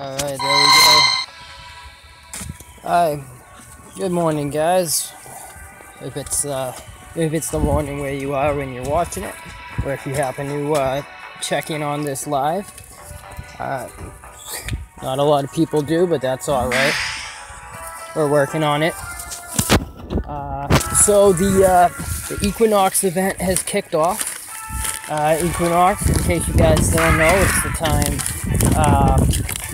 Alright, there we go. Hi. Good morning, guys. If it's the morning where you are when you're watching it, or if you happen to check in on this live. Not a lot of people do, but that's alright. We're working on it. So the Equinox event has kicked off. Equinox, in case you guys don't know, it's the time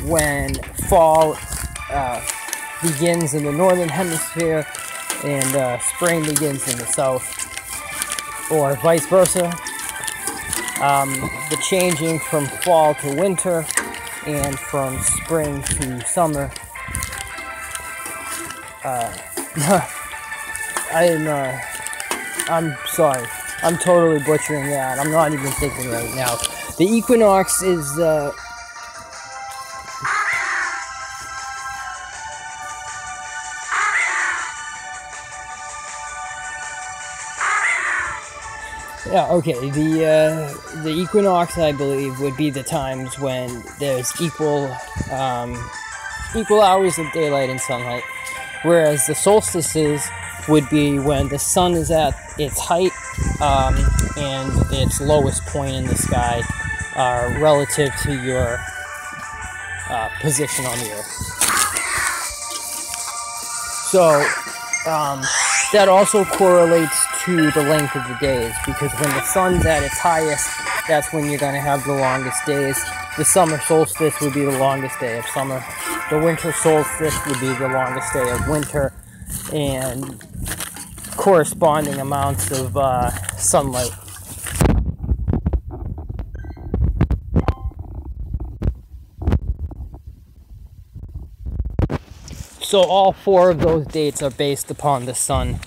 when fall begins in the northern hemisphere and spring begins in the south, or vice versa. The changing from fall to winter and from spring to summer. I'm sorry. I'm totally butchering that. I'm not even thinking right now. The equinox is yeah, okay. The equinox, I believe, would be the times when there's equal hours of daylight and sunlight, whereas the solstices would be when the sun is at its height and its lowest point in the sky relative to your position on the earth. So that also correlates to the length of the days, because when the sun's at its highest, that's when you're going to have the longest days. The summer solstice would be the longest day of summer. The winter solstice would be the longest day of winter, and corresponding amounts of sunlight. So all four of those dates are based upon the sun.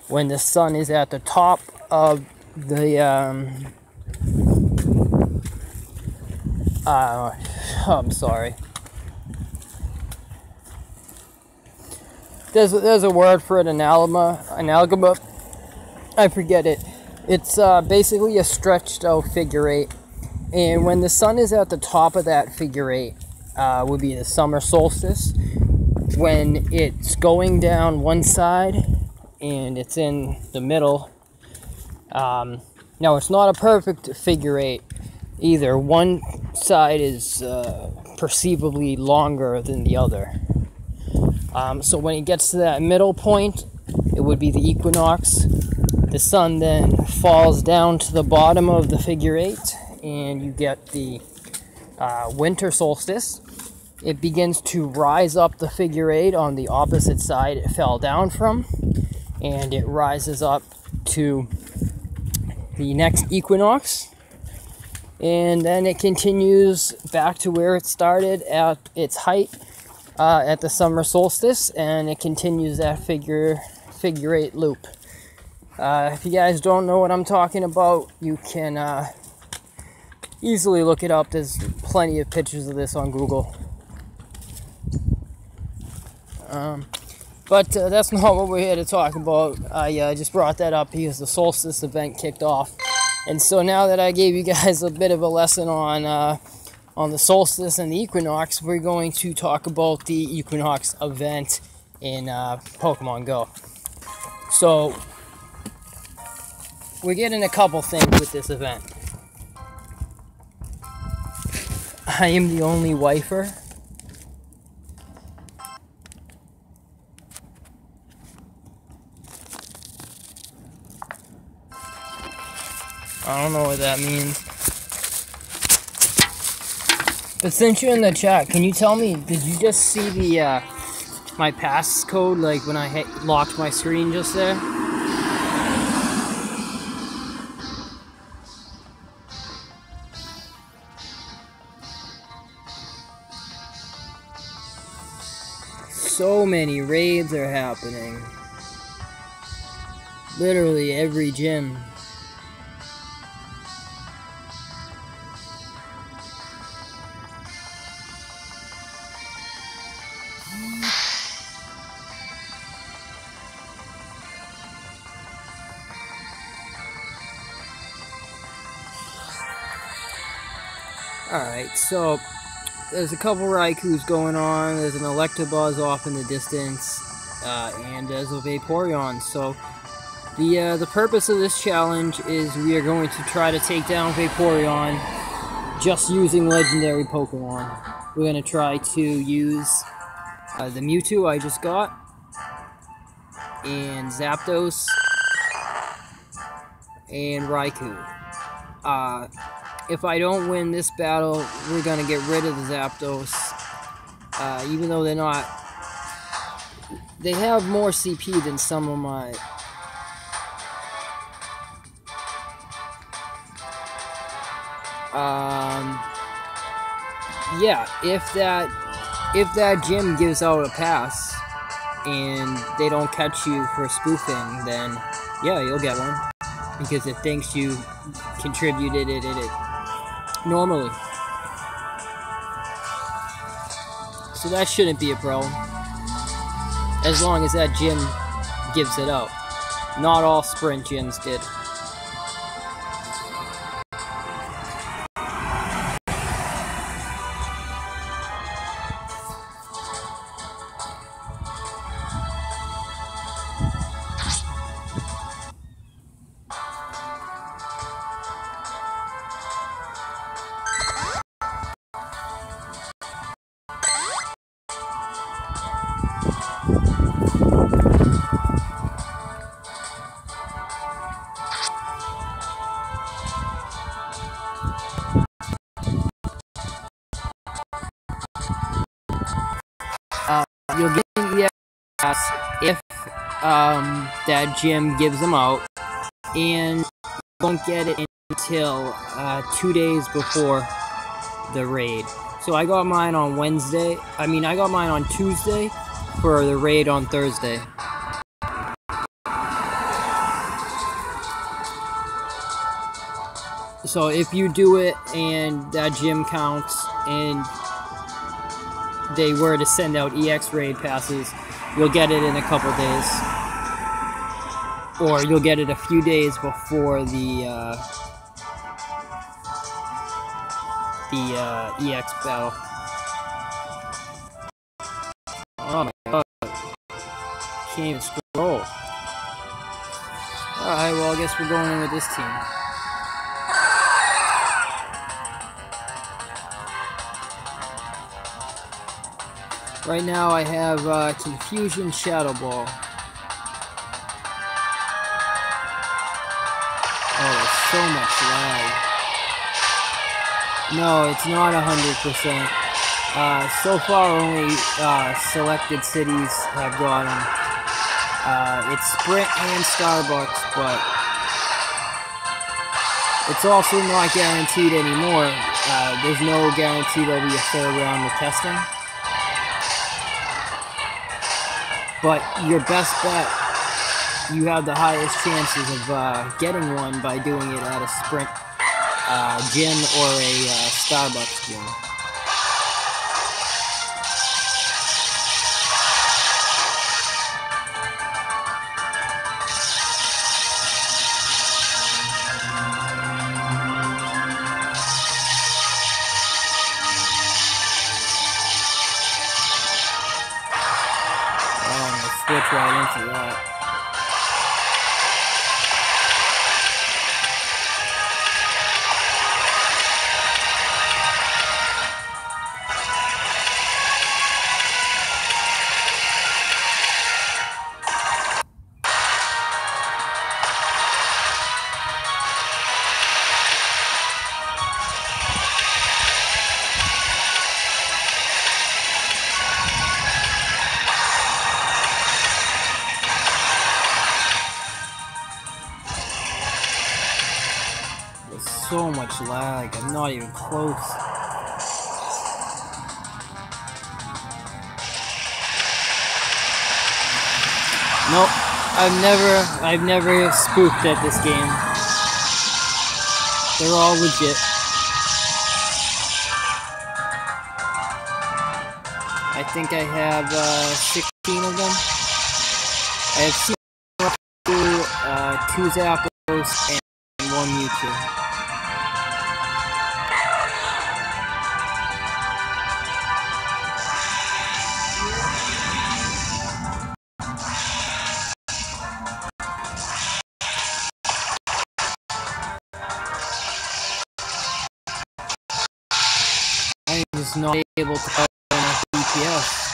When the sun is at the top of the I'm sorry. There's a word for it, analogama. I forget it. It's basically a stretched out figure eight. And when the sun is at the top of that figure eight, would be the summer solstice. When it's going down one side and it's in the middle. Now it's not a perfect figure eight either. One side is perceivably longer than the other. So when it gets to that middle point, it would be the equinox. The sun then falls down to the bottom of the figure eight, and you get the winter solstice. It begins to rise up the figure eight on the opposite side it fell down from, and it rises up to the next equinox, and then it continues back to where it started at its height at the summer solstice, and it continues that figure eight loop. If you guys don't know what I'm talking about, you can easily look it up. There's plenty of pictures of this on Google. But that's not what we're here to talk about. I just brought that up because the solstice event kicked off. And so now that I gave you guys a bit of a lesson on the solstice and the equinox, we're going to talk about the equinox event in Pokemon Go. So we're getting a couple things with this event. I am the only wifer. I don't know what that means. But since you're in the chat, can you tell me, did you just see the my passcode, like when I locked my screen just there? So many raids are happening. Literally every gym. Alright, so there's a couple raikous going on. There's an Electabuzz off in the distance, and there's a Vaporeon. So the purpose of this challenge is we are going to try to take down Vaporeon just using legendary Pokemon. We're going to try to use the Mewtwo I just got, and Zapdos, and Raikou. If I don't win this battle, we're going to get rid of the Zapdos, even though they're not... They have more CP than some of my... yeah, if that gym gives out a pass and they don't catch you for spoofing, then yeah, you'll get one because it thinks you contributed it normally. So that shouldn't be a problem as long as that gym gives it out. Not all sprint gyms did. You'll get an EX if that gym gives them out, and you won't get it until 2 days before the raid. So I got mine on Wednesday. I got mine on Tuesday for the raid on Thursday. So if you do it and that gym counts and they were to send out EX raid passes, you'll get it in a couple days. Or you'll get it a few days before the EX battle. Oh my god. Can't even scroll. Alright, well I guess we're going in with this team. Right now I have Confusion Shadow Ball. Oh, there's so much lag. No, it's not 100%. So far only selected cities have gotten. It's Sprint and Starbucks, but it's also not guaranteed anymore. There's no guarantee there'll be a third round of testing. But your best bet, you have the highest chances of getting one by doing it at a Sprint gym or a Starbucks gym. Switch right into that. So much lag, I'm not even close. Nope, I've never spoofed at this game. They're all legit. I think I have 16 of them. I have 2 Zapdos and 1 Mewtwo. was not able to put enough DPS.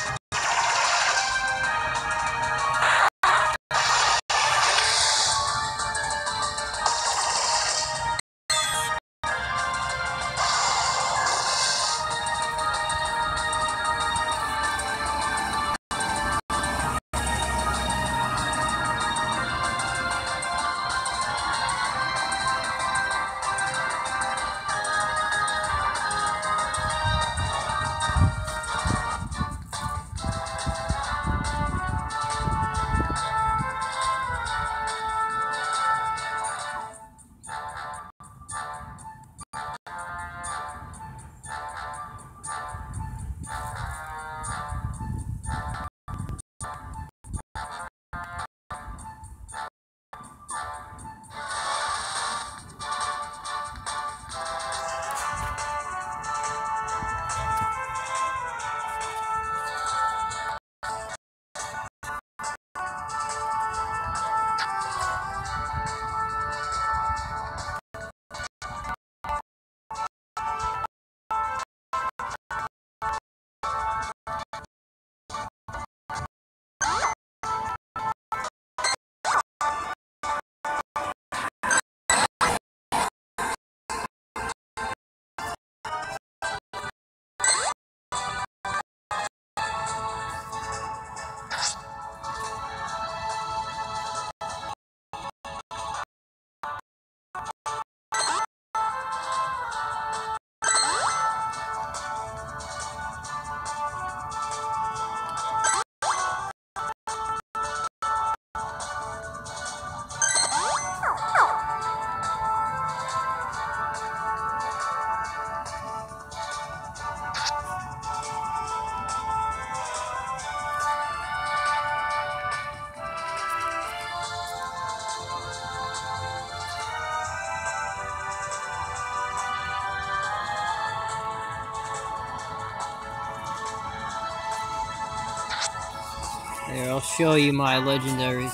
Here, I'll show you my legendaries.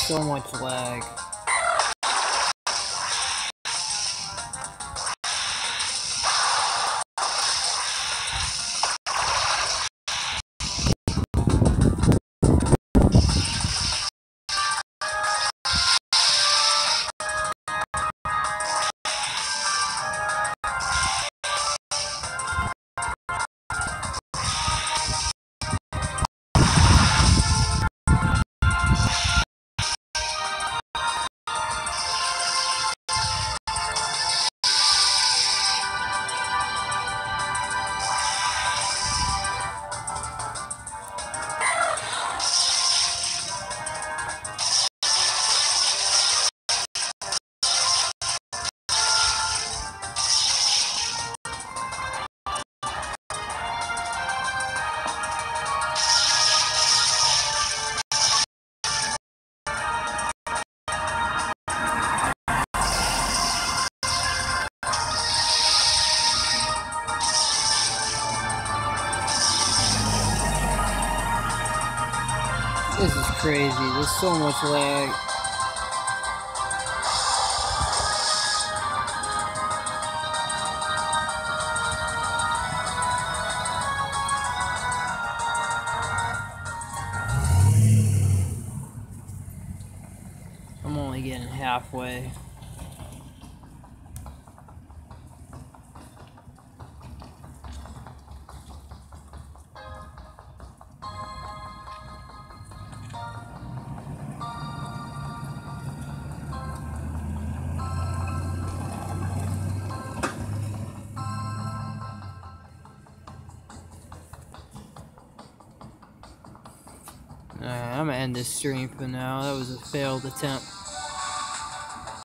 So much lag. crazy. There's so much lag. I'm only getting halfway. I'm gonna end this stream for now. That was a failed attempt.